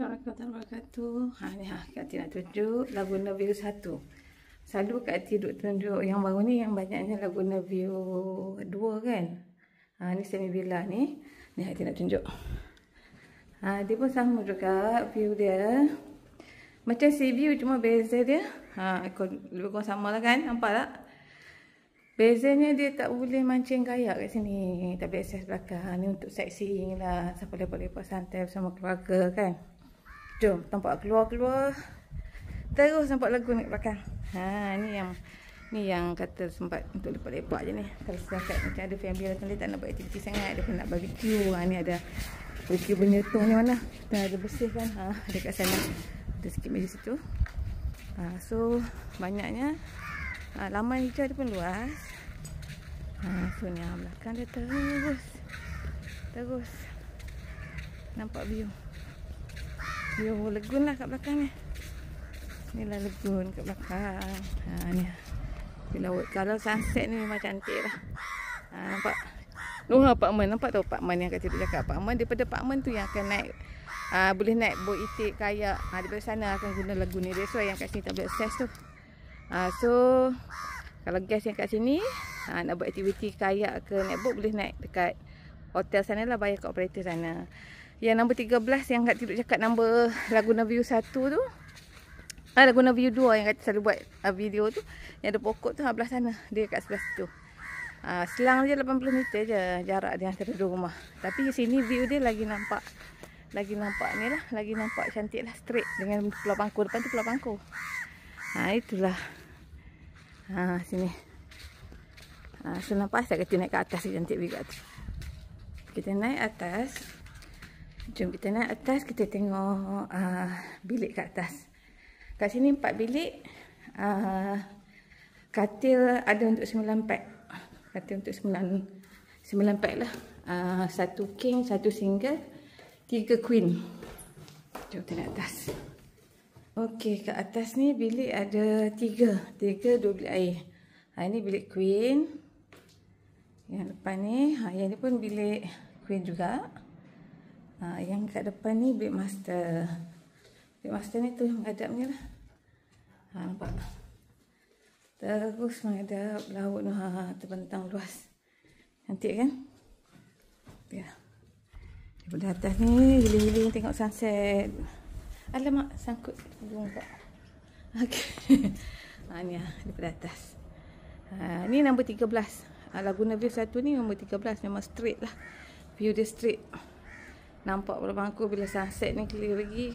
Assalamualaikum warahmatullahi wabarakatuh. Kak Ati nak tunjuk Laguna View 1. Selalu Kak Ati duk tunjuk yang baru ni, yang banyaknya Laguna View 2 kan. Ni semi villa ni. Ni Kak Ati nak tunjuk. Dia pun sama juga view dia. Macam sea view, cuma beza dia. Lebih kurang sama lah kan. Nampak tak? Bezanya dia tak boleh mancing kayak kat sini. Tak boleh akses belakang. Ni untuk sightseeing lah. Siapa lepak-lepak santai bersama keluarga kan. Jom, nampak keluar-keluar. Terus nampak lagun kat belakang. Ni yang kata sempat untuk lepak-lepak je ni. Kalau setakat macam ada family datang, dia tak nak buat aktiviti sangat. Dia pun nak barbecue. Ni ada barbecue penyetung ni mana. Dah ada bersih kan. Dekat sana. Ada sikit meja situ. So, banyaknya. Laman hijau dia pun luas. So, ni belakang dia terus. Nampak view. View lagun lah kat belakang ni. Inilah lagun kat belakang. Ni. Laut. Kalau sunset ni memang cantik lah. Nampak. Luar apartmen. Nampak tu apartmen yang Kak Ati cakap apartmen. Daripada apartmen tu yang akan naik. Boleh naik bot itik, kayak. Daripada sana akan guna lagun ni. That's why yang kat sini tak boleh akses tu. So, kalau guys yang kat sini nak buat aktiviti kayak ke naik bot, boleh naik dekat hotel sana lah, bayar kat operator sana. Yang nombor 13 yang Kak Ati cakap nombor Laguna View 1 tu. Laguna View 2 yang Kak Ati selalu buat video tu. Yang ada pokok tu belah sana. Dia kat sebelah situ. Selang je 80 meter je jarak dia antara dua rumah. Tapi sini view dia lagi nampak ni lah. Lagi nampak cantik lah, straight dengan Pulau Pangku. Depan tu Pulau Pangku. Itulah. Sini. So nampak saya kata naik ke atas cantik juga tu. Kita naik atas. Jom kita naik atas, kita tengok bilik kat atas. Kat sini 4 bilik. Katil ada untuk 9 pack. Katil untuk 9 pack lah. 1 king, 1 single, 3 queen. Jom kita naik atas. Okey, kat atas ni bilik ada 3, 2 bilik air. Ini bilik queen. Yang depan ni, yang ni pun bilik queen juga. Yang kat depan ni bilik master. Bilik master ni tu yang menghadap ni lah. Nampak? Terus menghadap laut tu, terbentang luas. Cantik kan? Ya. Daripada atas ni, giling-giling tengok sunset. Alamak, sangkut hidung tak. Okey. Ni daripada atas. Ni nombor 13. Laguna View 1 ni nombor 13. Memang straight lah. View dia straight. Nampak Pulau Bangku bila sunset ni clear lagi.